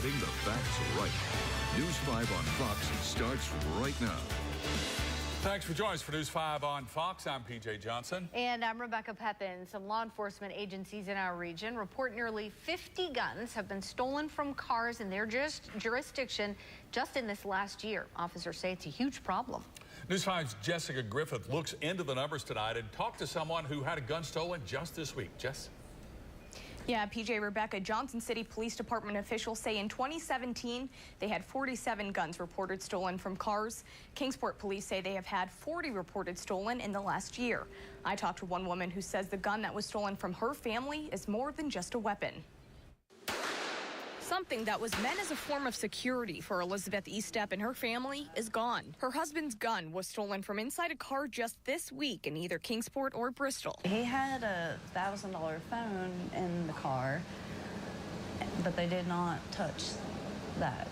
getting the facts right. News 5 on Fox starts right now. Thanks for joining us for News 5 on Fox. I'm PJ Johnson. And I'm Rebecca Pepin. Some law enforcement agencies in our region report nearly 50 guns have been stolen from cars in their jurisdiction just in this last year. Officers say it's a huge problem. News 5's Jessica Griffith looks into the numbers tonight and talked to someone who had a gun stolen just this week. Jess? Yeah, PJ, Rebecca, Johnson City Police Department officials say in 2017, they had 47 guns reported stolen from cars. Kingsport police say they have had 40 reported stolen in the last year. I talked to one woman who says the gun that was stolen from her family is more than just a weapon. Something that was meant as a form of security for Elizabeth Estep and her family is gone. Her husband's gun was stolen from inside a car just this week in either Kingsport or Bristol. He had a $1,000 phone in the car, but they did not touch that.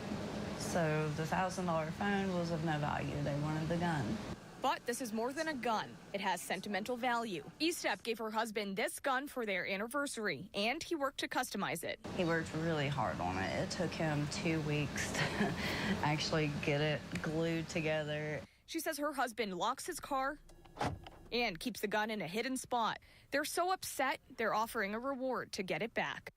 So the $1,000 phone was of no value. They wanted the gun. But this is more than a gun. It has sentimental value. Estep gave her husband this gun for their anniversary, and he worked to customize it. He worked really hard on it. It took him 2 weeks to actually get it glued together. She says her husband locks his car and keeps the gun in a hidden spot. They're so upset, they're offering a reward to get it back.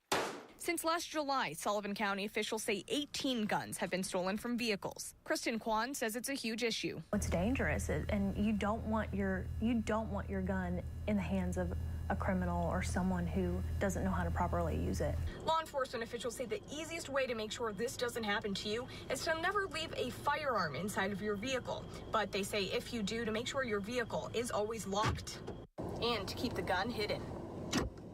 Since last July, Sullivan County officials say 18 guns have been stolen from vehicles. Kristen Kwan says it's a huge issue. It's dangerous, and you don't want your gun in the hands of a criminal or someone who doesn't know how to properly use it. Law enforcement officials say the easiest way to make sure this doesn't happen to you is to never leave a firearm inside of your vehicle. But they say if you do, to make sure your vehicle is always locked and to keep the gun hidden.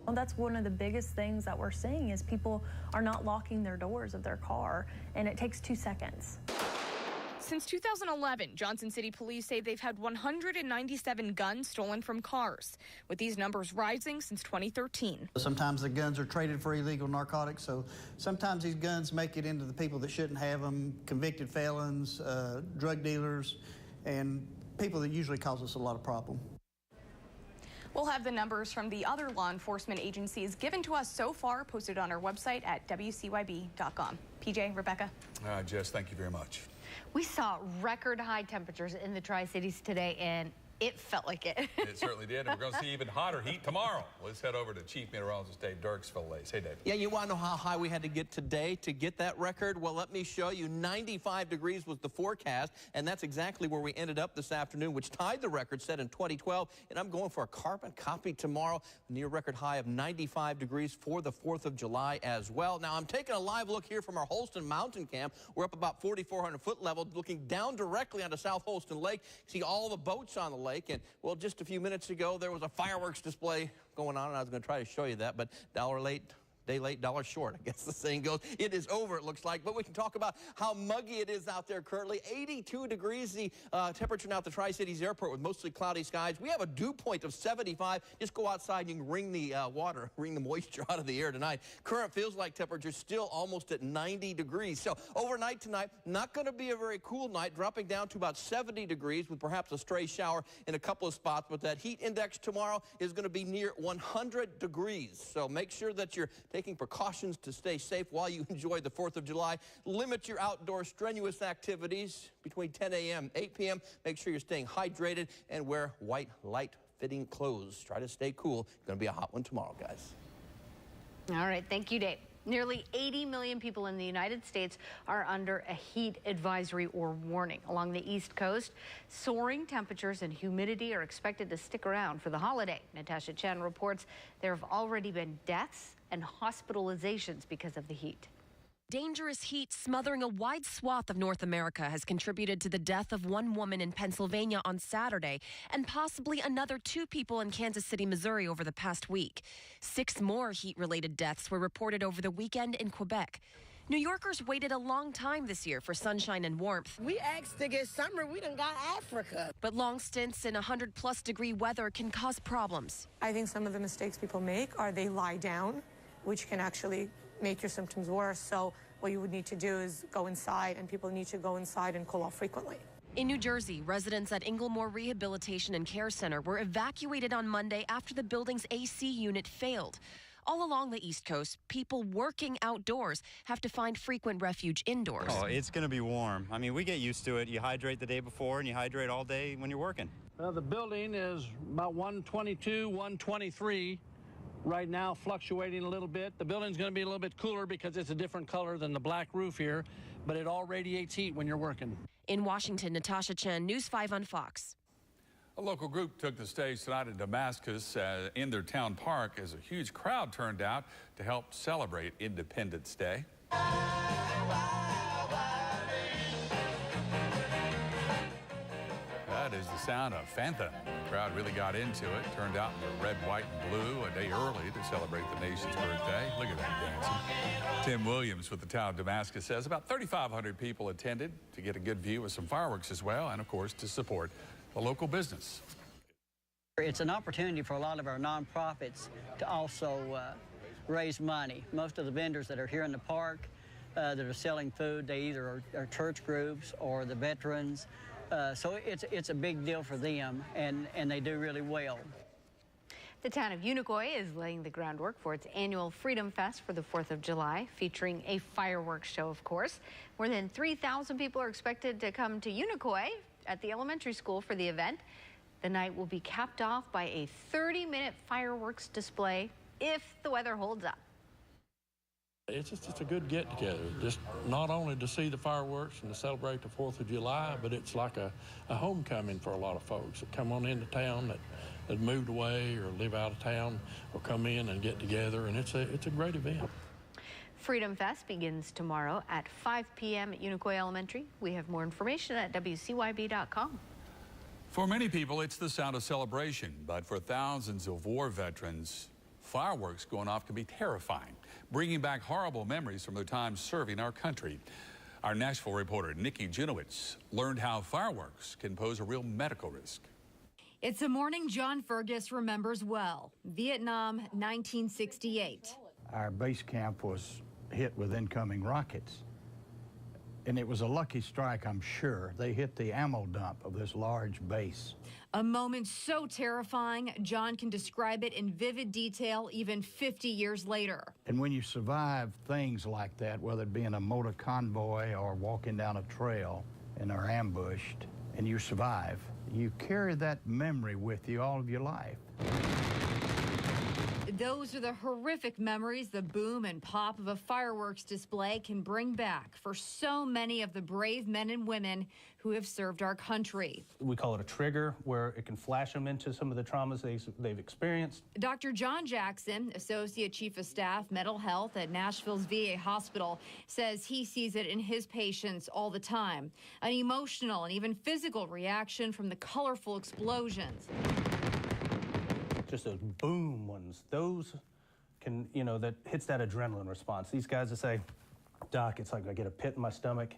Well, that's one of the biggest things that we're seeing is people are not locking their doors of their car, and it takes 2 seconds. Since 2011, Johnson City Police say they've had 197 guns stolen from cars, with these numbers rising since 2013. Sometimes the guns are traded for illegal narcotics, so sometimes these guns make it into the people that shouldn't have them, convicted felons, drug dealers, and people that usually cause us a lot of problem. We'll have the numbers from the other law enforcement agencies given to us so far posted on our website at WCYB.com. PJ, Rebecca. Jess, thank you very much. We saw record high temperatures in the Tri-Cities today, and it felt like it. It certainly did, and we're going to see even hotter heat tomorrow. Let's head over to Chief Meteorologist Dave Dirksville. Hey, Dave. Yeah, you want to know how high we had to get today to get that record? Well, let me show you. 95 degrees was the forecast, and that's exactly where we ended up this afternoon, which tied the record set in 2012. And I'm going for a carbon copy tomorrow, near record high of 95 degrees for the 4th of July as well. Now, I'm taking a live look here from our Holston Mountain Camp. We're up about 4,400 foot level, looking down directly onto South Holston Lake. See all the boats on the lake, and well, just a few minutes ago there was a fireworks display going on, and I was going to try to show you that, but dollar late, day late, dollar short, I guess the saying goes. It is over, it looks like, but we can talk about how muggy it is out there currently. 82 degrees the temperature now at the Tri-Cities Airport with mostly cloudy skies. We have a dew point of 75. Just go outside and you can wring the wring the moisture out of the air tonight. Current feels like temperature still almost at 90 degrees. So overnight tonight, not going to be a very cool night, dropping down to about 70 degrees with perhaps a stray shower in a couple of spots, but that heat index tomorrow is going to be near 100 degrees. So make sure that you're taking precautions to stay safe while you enjoy the 4th of July. Limit your outdoor strenuous activities between 10 a.m. 8 p.m. Make sure you're staying hydrated and wear white, light-fitting clothes. Try to stay cool. It's going to be a hot one tomorrow, guys. All right, thank you, Dave. Nearly 80 million people in the United States are under a heat advisory or warning. Along the East Coast, soaring temperatures and humidity are expected to stick around for the holiday. Natasha Chen reports there have already been deaths and hospitalizations because of the heat. Dangerous heat smothering a wide swath of North America has contributed to the death of one woman in Pennsylvania on Saturday and possibly another 2 people in Kansas City, Missouri over the past week. 6 more heat-related deaths were reported over the weekend in Quebec. New Yorkers waited a long time this year for sunshine and warmth. We asked to get summer, we done got Africa. But long stints in 100-plus degree weather can cause problems. I think some of the mistakes people make are they lie down, which can actually make your symptoms worse. So what you would need to do is go inside, and people need to go inside and cool off frequently. In New Jersey, residents at Inglemoor Rehabilitation and Care Center were evacuated on Monday after the building's AC unit failed. All along the East Coast, people working outdoors have to find frequent refuge indoors. Oh, it's going to be warm. I mean, we get used to it. You hydrate the day before and you hydrate all day when you're working. The building is about 122, 123 right now, fluctuating a little bit. The building's going to be a little bit cooler because it's a different color than the black roof here, but it all radiates heat when you're working. In Washington, Natasha Chen, News 5 on Fox. A local group took the stage tonight in Damascus in their town park as a huge crowd turned out to help celebrate Independence Day. That is the sound of Fanta. The crowd really got into it. Turned out in the red, white, and blue a day early to celebrate the nation's birthday. Look at that dancing. Tim Williams with the town of Damascus says about 3,500 people attended to get a good view of some fireworks as well, and of course to support the local business. It's an opportunity for a lot of our nonprofits to also raise money. Most of the vendors that are here in the park that are selling food, they either are church groups or the veterans. So it's a big deal for them, and they do really well. The town of Unicoi is laying the groundwork for its annual Freedom Fest for the 4th of July, featuring a fireworks show, of course. More than 3,000 people are expected to come to Unicoi at the elementary school for the event. The night will be capped off by a 30-minute fireworks display if the weather holds up. It's just a good get-together, just not only to see the fireworks and to celebrate the 4th of July, but it's like a homecoming for a lot of folks that come on into town that moved away or live out of town or come in and get together, and it's a great event. Freedom Fest begins tomorrow at 5 p.m. at Unicoi Elementary. We have more information at WCYB.com. For many people, it's the sound of celebration, but for thousands of war veterans, fireworks going off can be terrifying, bringing back horrible memories from their time serving our country. Our Nashville reporter, Nikki Junowitz, learned how fireworks can pose a real medical risk. It's a morning John Fergus remembers well. Vietnam, 1968. Our base camp was hit with incoming rockets. And it was a lucky strike, I'm sure. They hit the ammo dump of this large base. A moment so terrifying, John can describe it in vivid detail even 50 years later. And when you survive things like that, whether it be in a motor convoy or walking down a trail and are ambushed, and you survive, you carry that memory with you all of your life. Those are the horrific memories the boom and pop of a fireworks display can bring back for so many of the brave men and women who have served our country. We call it a trigger, where it can flash them into some of the traumas they've experienced. Dr. John Jackson, Associate Chief of Staff, Mental Health at Nashville's VA Hospital, says he sees it in his patients all the time. An emotional and even physical reaction from the colorful explosions. Just those boom ones, those can, that hits that adrenaline response. These guys that say, Doc, it's like I get a pit in my stomach,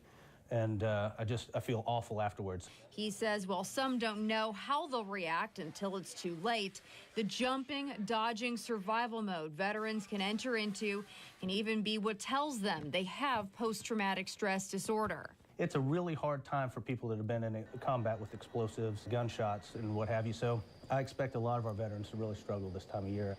and I feel awful afterwards. He says while some don't know how they'll react until it's too late, the jumping, dodging survival mode veterans can enter into can even be what tells them they have post-traumatic stress disorder. It's a really hard time for people that have been in combat with explosives, gunshots, and what have you, so I expect a lot of our veterans to really struggle this time of year.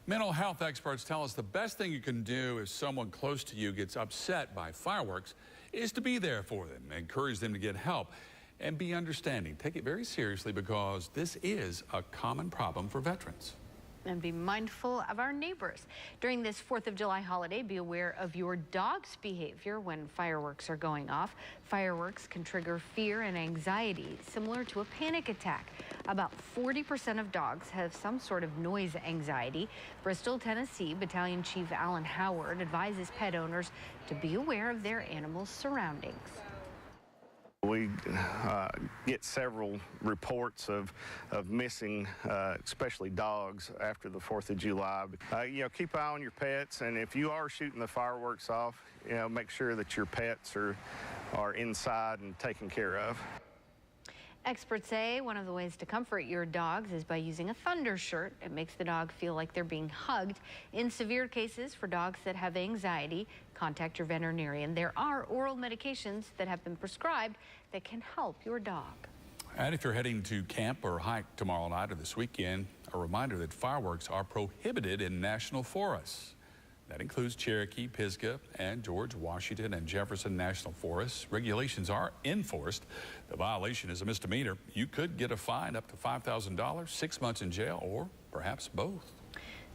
Mental health experts tell us the best thing you can do if someone close to you gets upset by fireworks is to be there for them, encourage them to get help, and be understanding. Take it very seriously because this is a common problem for veterans. And be mindful of our neighbors. During this 4th of July holiday, be aware of your dog's behavior when fireworks are going off. Fireworks can trigger fear and anxiety, similar to a panic attack. About 40% of dogs have some sort of noise anxiety. Bristol, Tennessee Battalion Chief Alan Howard advises pet owners to be aware of their animals' surroundings. We get several reports of missing, especially dogs, after the 4th of July. Keep an eye on your pets, and if you are shooting the fireworks off, make sure that your pets are inside and taken care of. Experts say one of the ways to comfort your dogs is by using a thunder shirt. It makes the dog feel like they're being hugged. In severe cases for dogs that have anxiety, contact your veterinarian. There are oral medications that have been prescribed that can help your dog. And if you're heading to camp or hike tomorrow night or this weekend, a reminder that fireworks are prohibited in national forests. That includes Cherokee, Pisgah, and George Washington and Jefferson National Forests. Regulations are enforced. The violation is a misdemeanor. You could get a fine up to $5,000, 6 months in jail, or perhaps both.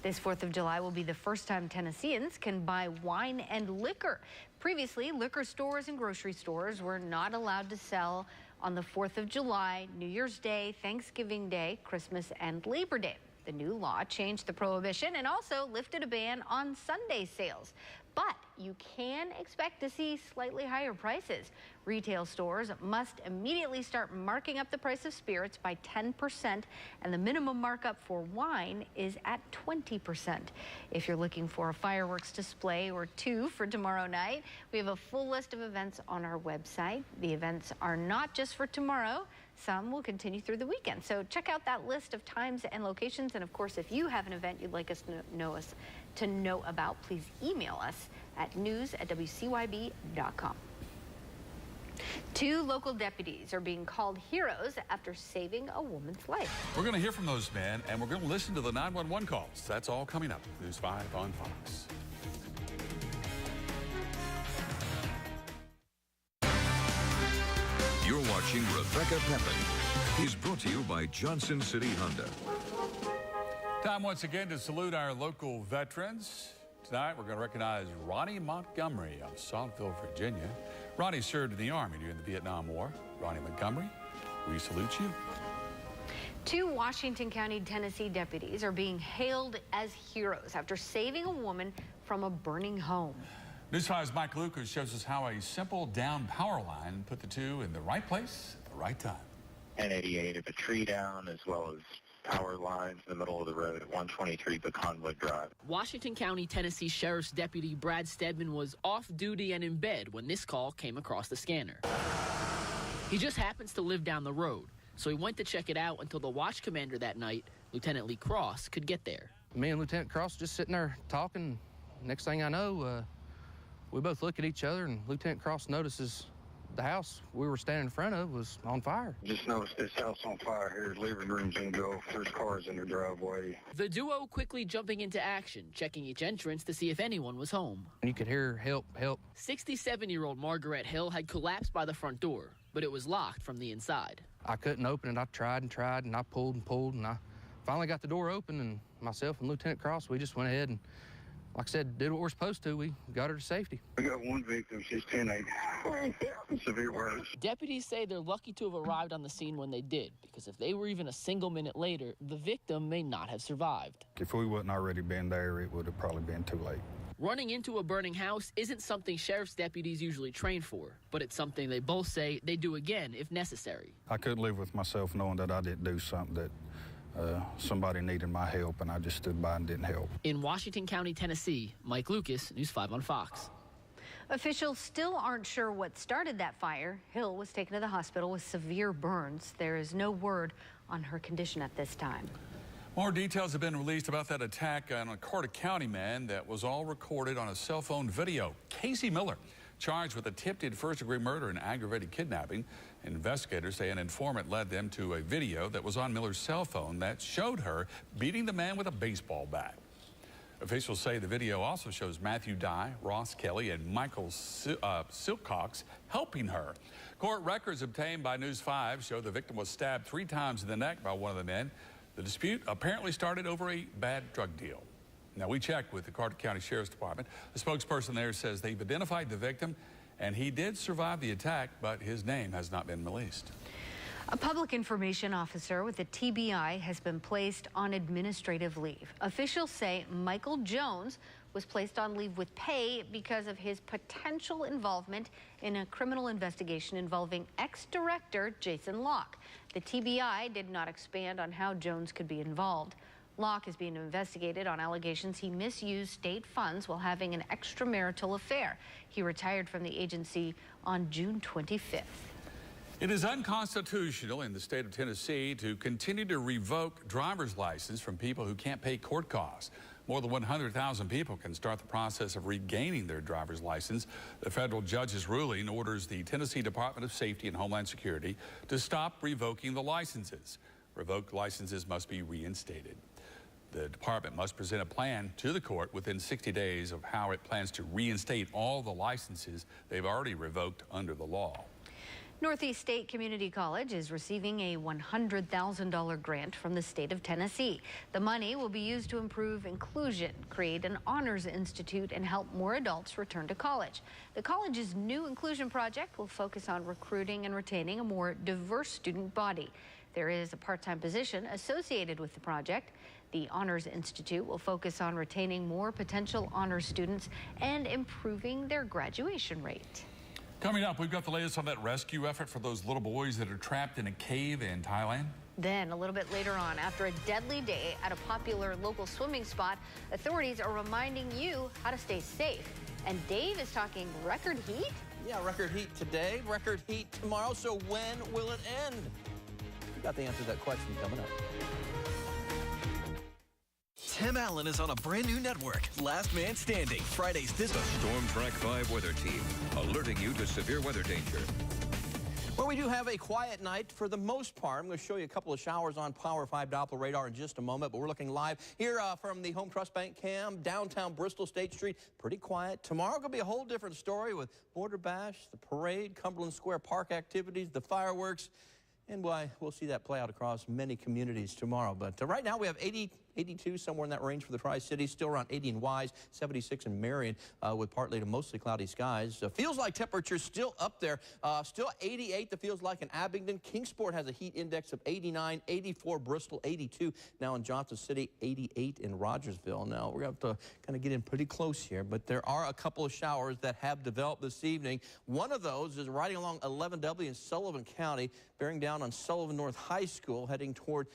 This 4th of July will be the first time Tennesseans can buy wine and liquor. Previously, liquor stores and grocery stores were not allowed to sell on the 4th of July, New Year's Day, Thanksgiving Day, Christmas, and Labor Day. The new law changed the prohibition and also lifted a ban on Sunday sales. But you can expect to see slightly higher prices. Retail stores must immediately start marking up the price of spirits by 10%, and the minimum markup for wine is at 20%. If you're looking for a fireworks display or two for tomorrow night, we have a full list of events on our website. The events are not just for tomorrow. Some will continue through the weekend. So check out that list of times and locations. And of course, if you have an event you'd like us to know about, please email us at news@wcyb.com. 2 local deputies are being called heroes after saving a woman's life. We're going to hear from those men, and we're going to listen to the 911 calls. That's all coming up. News 5 on Fox. You're watching Rebecca Pepin. Is brought to you by Johnson City Honda. Time once again to salute our local veterans. Tonight, we're going to recognize Ronnie Montgomery of Saltville, Virginia. Ronnie served in the Army during the Vietnam War. Ronnie Montgomery, we salute you. 2 Washington County, Tennessee deputies are being hailed as heroes after saving a woman from a burning home. News 5's Mike Lucas shows us how a simple down power line put the 2 in the right place at the right time. N88 of a tree down, as well as power lines in the middle of the road at 123 Pecanwood Drive. Washington County, Tennessee Sheriff's Deputy Brad Stedman was off duty and in bed when this call came across the scanner. He just happens to live down the road, so he went to check it out until the watch commander that night, Lieutenant Lee Cross, could get there. Me and Lieutenant Cross just sitting there talking. Next thing I know, we both look at each other, and Lieutenant Cross notices the house we were standing in front of was on fire. Just noticed this house on fire here. Living room's engulfed. There's cars in the driveway. The duo quickly jumping into action, checking each entrance to see if anyone was home. And you could hear, help, help. 67-year-old Margaret Hill had collapsed by the front door, but it was locked from the inside. I couldn't open it. I tried and tried, and I pulled, and I finally got the door open, and myself and Lieutenant Cross, we just went ahead and, like I said, did what we're supposed to. We got her to safety. We got one victim. She's 10-8. Severe words. Deputies say they're lucky to have arrived on the scene when they did, because if they were even a single minute later, the victim may not have survived. If we wouldn't already been there, it would have probably been too late. Running into a burning house isn't something sheriff's deputies usually train for, but it's something they both say they do again if necessary. I couldn't live with myself knowing that I didn't do something that somebody needed my help, and I just stood by and didn't help. In Washington County, Tennessee, Mike Lucas, News 5 on Fox. Officials still aren't sure what started that fire. Hill was taken to the hospital with severe burns. There is no word on her condition at this time. More details have been released about that attack on a Carter County man that was all recorded on a cell phone video. Casey Miller, charged with attempted first-degree murder and aggravated kidnapping. Investigators say an informant led them to a video that was on Miller's cell phone that showed her beating the man with a baseball bat. Officials say the video also shows Matthew Dye, Ross Kelly, and Michael Silcox helping her. Court records obtained by News 5 show the victim was stabbed 3 times in the neck by one of the men. The dispute apparently started over a bad drug deal. Now, we checked with the Carter County Sheriff's Department. A spokesperson there says they've identified the victim, and he did survive the attack, but his name has not been released. A public information officer with the TBI has been placed on administrative leave. Officials say Michael Jones was placed on leave with pay because of his potential involvement in a criminal investigation involving ex-director Jason Locke. The TBI did not expand on how Jones could be involved. Locke is being investigated on allegations he misused state funds while having an extramarital affair. He retired from the agency on June 25th. It is unconstitutional in the state of Tennessee to continue to revoke driver's license from people who can't pay court costs. More than 100,000 people can start the process of regaining their driver's license. The federal judge's ruling orders the Tennessee Department of Safety and Homeland Security to stop revoking the licenses. Revoked licenses must be reinstated. The department must present a plan to the court within 60 days of how it plans to reinstate all the licenses they've already revoked under the law. Northeast State Community College is receiving a $100,000 grant from the state of Tennessee. The money will be used to improve inclusion, create an honors institute, and help more adults return to college. The college's new inclusion project will focus on recruiting and retaining a more diverse student body. There is a part-time position associated with the project. The Honors Institute will focus on retaining more potential honors students and improving their graduation rate. Coming up, we've got the latest on that rescue effort for those little boys that are trapped in a cave in Thailand. Then, a little bit later on, after a deadly day at a popular local swimming spot, authorities are reminding you how to stay safe. And Dave is talking record heat? Yeah, record heat today, record heat tomorrow. So when will it end? We got the answer to that question coming up. Tim Allen is on a brand new network, Last Man Standing, Fridays this... The Storm Track 5 weather team, alerting you to severe weather danger. Well, we do have a quiet night for the most part. I'm going to show you a couple of showers on Power 5 Doppler radar in just a moment, but we're looking live here from the Home Trust Bank cam, downtown Bristol State Street. Pretty quiet. Tomorrow going to be a whole different story with Border Bash, the parade, Cumberland Square Park activities, the fireworks. And we'll see that play out across many communities tomorrow. But right now we have 82, somewhere in that range for the Tri-Cities, still around 80 in Wise, 76 in Marion, with partly to mostly cloudy skies. Feels like temperatures still up there, still 88, that feels like in Abingdon. Kingsport has a heat index of 89, 84 Bristol, 82 now in Johnson City, 88 in Rogersville. Now we're going to have to kind of get in pretty close here, but there are a couple of showers that have developed this evening. One of those is riding along 11W in Sullivan County, bearing down on Sullivan North High School, heading toward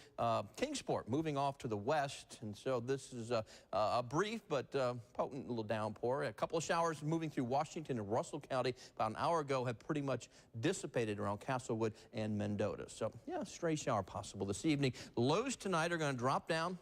Kingsport, moving off to the west. And so this is a brief but potent little downpour. A couple of showers moving through Washington and Russell County about an hour ago have pretty much dissipated around Castlewood and Mendota. So, yeah, stray shower possible this evening. Lows tonight are going to drop down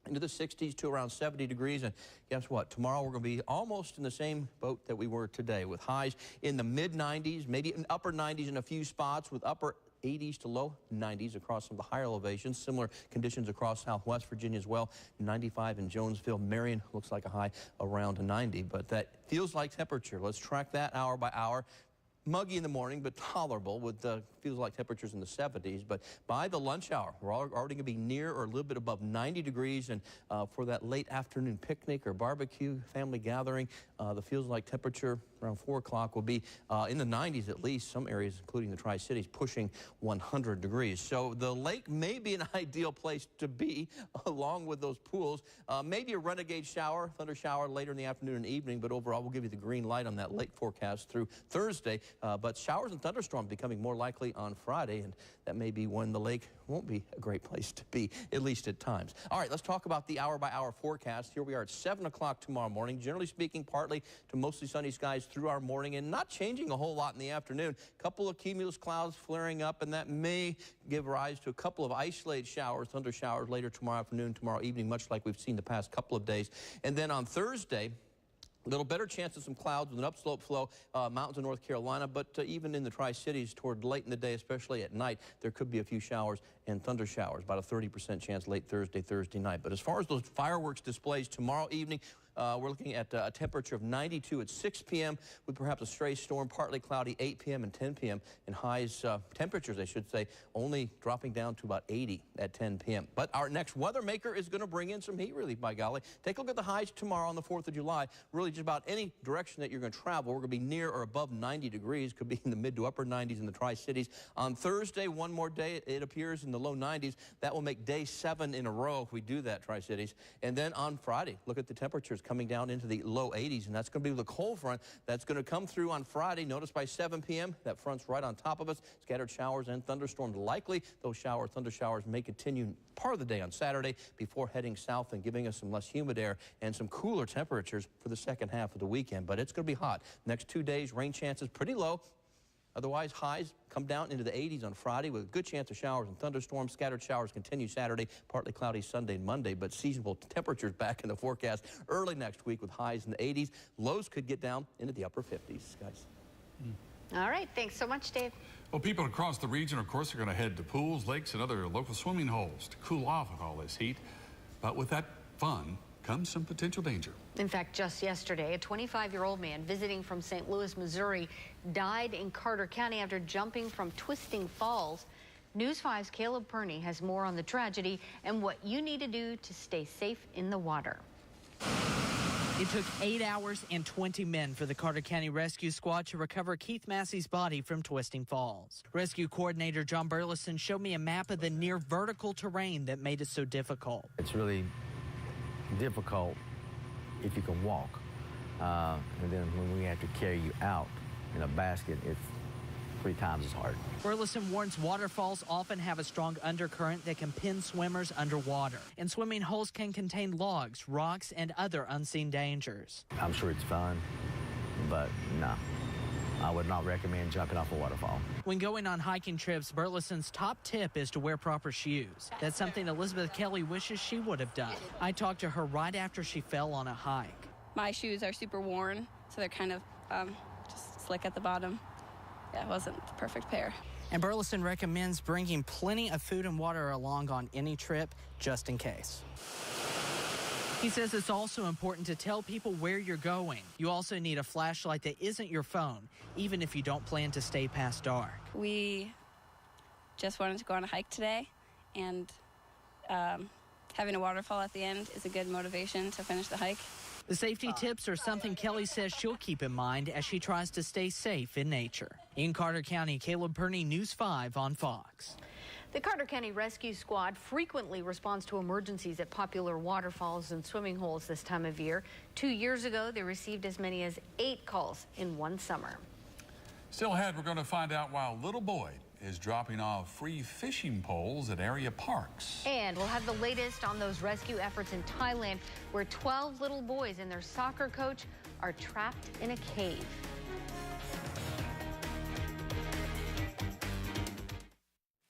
into the 60s to around 70 degrees. And guess what? Tomorrow we're going to be almost in the same boat that we were today, with highs in the mid-90s, maybe in upper 90s in a few spots, with upper 80s to low 90s across some of the higher elevations. Similar conditions across Southwest Virginia as well. 95 in Jonesville. Marion looks like a high around 90, but that feels like temperature. Let's track that hour by hour. Muggy in the morning, but tolerable, with feels like temperatures in the 70s. But by the lunch hour, we're already going to be near or a little bit above 90 degrees. And for that late afternoon picnic or barbecue, family gathering, the feels like temperature around 4 o'clock will be in the 90s at least. Some areas, including the Tri-Cities, pushing 100 degrees. So the lake may be an ideal place to be, along with those pools. Maybe a renegade shower, thunder shower later in the afternoon and evening, but overall we'll give you the green light on that lake forecast through Thursday. But showers and thunderstorms becoming more likely on Friday, and that may be when the lake won't be a great place to be, at least at times. All right, let's talk about the hour-by-hour forecast. Here we are at 7 o'clock tomorrow morning. Generally speaking, partly to mostly sunny skies through our morning, and not changing a whole lot in the afternoon. A couple of cumulus clouds flaring up, and that may give rise to a couple of isolated showers, thunder showers later tomorrow afternoon, tomorrow evening, much like we've seen the past couple of days. And then on Thursday, a little better chance of some clouds with an upslope flow, mountains of North Carolina, but even in the Tri-Cities toward late in the day, especially at night, there could be a few showers and thunder showers, about a 30% chance late Thursday night. But as far as those fireworks displays tomorrow evening, we're looking at a temperature of 92 at 6 p.m. with perhaps a stray storm, partly cloudy 8 p.m. and 10 p.m. and highs, temperatures, I should say, only dropping down to about 80 at 10 p.m. But our next weather maker is going to bring in some heat relief, by golly. Take a look at the highs tomorrow on the 4th of July. Really just about any direction that you're going to travel, we're going to be near or above 90 degrees. Could be in the mid to upper 90s in the Tri-Cities. On Thursday, one more day, it appears in the low 90s. That will make day 7 in a row if we do that, Tri-Cities. And then on Friday, look at the temperatures coming down into the low 80s, and that's going to be the cold front that's going to come through on Friday. Notice by 7 p.m. that front's right on top of us. Scattered showers and thunderstorms likely. Those thunder showers may continue part of the day on Saturday before heading south and giving us some less humid air and some cooler temperatures for the second half of the weekend. But it's going to be hot. Next 2 days, rain chances pretty low. Otherwise, highs come down into the 80s on Friday with a good chance of showers and thunderstorms. Scattered showers continue Saturday, partly cloudy Sunday and Monday, but seasonable temperatures back in the forecast early next week with highs in the 80s. Lows could get down into the upper 50s, guys. All right, thanks so much, Dave. Well, people across the region, of course, are going to head to pools, lakes, and other local swimming holes to cool off with all this heat. But with that fun comes some potential danger. In fact, just yesterday, a 25-year-old man visiting from St. Louis, Missouri, died in Carter County after jumping from Twisting Falls. News 5's Caleb Perney has more on the tragedy and what you need to do to stay safe in the water. It took 8 hours and 20 men for the Carter County Rescue Squad to recover Keith Massey's body from Twisting Falls. Rescue Coordinator John Burleson showed me a map of the near vertical terrain that made it so difficult. It's really difficult if you can walk. And then when we have to carry you out in a basket, it's 3 times as hard. Burleson warns waterfalls often have a strong undercurrent that can pin swimmers underwater. And swimming holes can contain logs, rocks, and other unseen dangers. I'm sure it's fun, but no. I would not recommend jumping off a waterfall. When going on hiking trips, Burleson's top tip is to wear proper shoes. That's something Elizabeth Kelly wishes she would have done. I talked to her right after she fell on a hike. My shoes are super worn, so they're kind of just slick at the bottom. Yeah, it wasn't the perfect pair. And Burleson recommends bringing plenty of food and water along on any trip, just in case. He says it's also important to tell people where you're going. You also need a flashlight that isn't your phone, even if you don't plan to stay past dark. We just wanted to go on a hike today, and having a waterfall at the end is a good motivation to finish the hike. The safety tips are something Kelly says she'll keep in mind as she tries to stay safe in nature. In Carter County, Caleb Perney, News 5 on Fox. The Carter County Rescue Squad frequently responds to emergencies at popular waterfalls and swimming holes this time of year. 2 years ago, they received as many as 8 calls in one summer. Still ahead, we're going to find out why a little boy is dropping off free fishing poles at area parks. And we'll have the latest on those rescue efforts in Thailand, where 12 little boys and their soccer coach are trapped in a cave.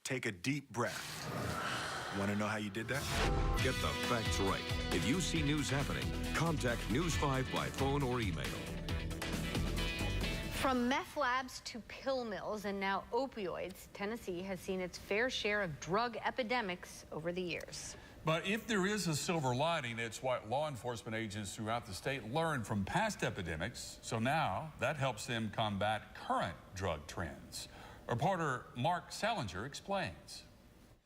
Take a deep breath. Want to know how you did that? Get the facts right. If you see news happening, contact News 5 by phone or email. From meth labs to pill mills and now opioids, Tennessee has seen its fair share of drug epidemics over the years. But if there is a silver lining, it's what law enforcement agents throughout the state learned from past epidemics. So now that helps them combat current drug trends. Reporter Mark Salinger explains.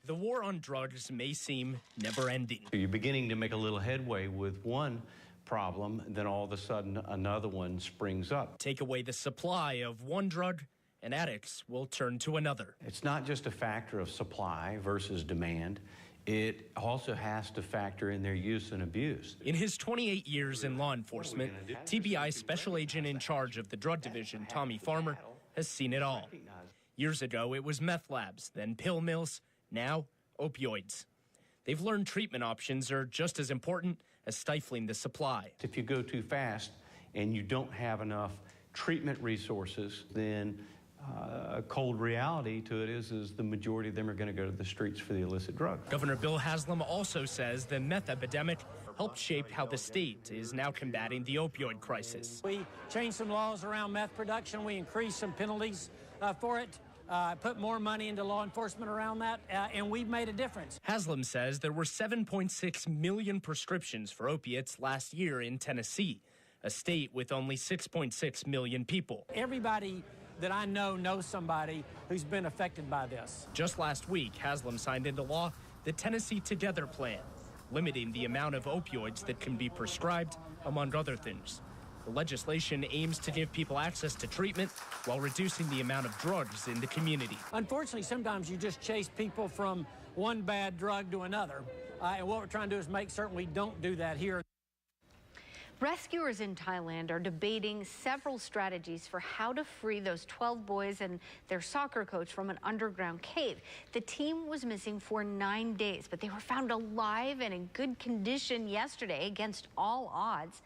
The war on drugs may seem never-ending. You're beginning to make a little headway with one problem, then all of a sudden another one springs up. Take away the supply of one drug, and addicts will turn to another. It's not just a factor of supply versus demand. It also has to factor in their use and abuse. In his 28 years in law enforcement, TBI special agent in charge of the drug division, Tommy Farmer, has seen it all. Years ago, it was meth labs, then pill mills, now opioids. They've learned treatment options are just as important as stifling the supply. If you go too fast and you don't have enough treatment resources, then a cold reality to it is the majority of them are going to go to the streets for the illicit drug. Governor Bill Haslam also says the meth epidemic helped shape how the state is now combating the opioid crisis. We changed some laws around meth production. We increased some penalties for it. Put more money into law enforcement around that, and we've made a difference. Haslam says there were 7.6 million prescriptions for opiates last year in Tennessee, a state with only 6.6 million people. Everybody that I know knows somebody who's been affected by this. Just last week, Haslam signed into law the Tennessee Together Plan, limiting the amount of opioids that can be prescribed, among other things. The legislation aims to give people access to treatment while reducing the amount of drugs in the community. Unfortunately, sometimes you just chase people from one bad drug to another. And what we're trying to do is make certain we don't do that here. Rescuers in Thailand are debating several strategies for how to free those 12 boys and their soccer coach from an underground cave. The team was missing for 9 days, but they were found alive and in good condition yesterday against all odds.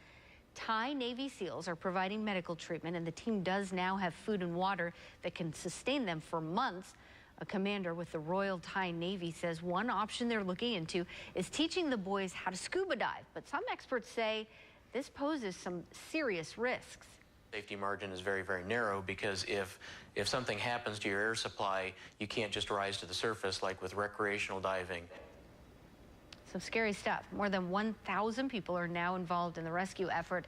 Thai Navy SEALs are providing medical treatment, and the team does now have food and water that can sustain them for months. A commander with the Royal Thai Navy says one option they're looking into is teaching the boys how to scuba dive. But some experts say this poses some serious risks. Safety margin is very, very narrow because if something happens to your air supply, you can't just rise to the surface like with recreational diving. Some scary stuff. More than 1,000 people are now involved in the rescue effort.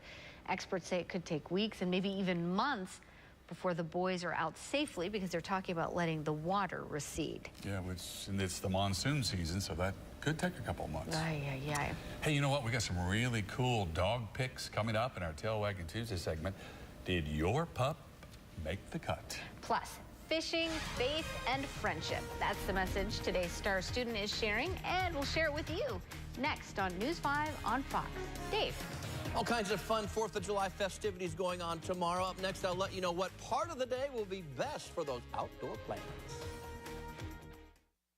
Experts say it could take weeks and maybe even months before the boys are out safely, because they're talking about letting the water recede. Yeah, and it's the monsoon season, so that could take a couple of months. Hey, you know what? We got some really cool dog pics coming up in our Tail Wagging Tuesday segment. Did your pup make the cut? Plus, fishing, faith, and friendship. That's the message today's star student is sharing, and we'll share it with you next on News 5 on Fox. Dave. All kinds of fun 4th of July festivities going on tomorrow. Up next, I'll let you know what part of the day will be best for those outdoor plans.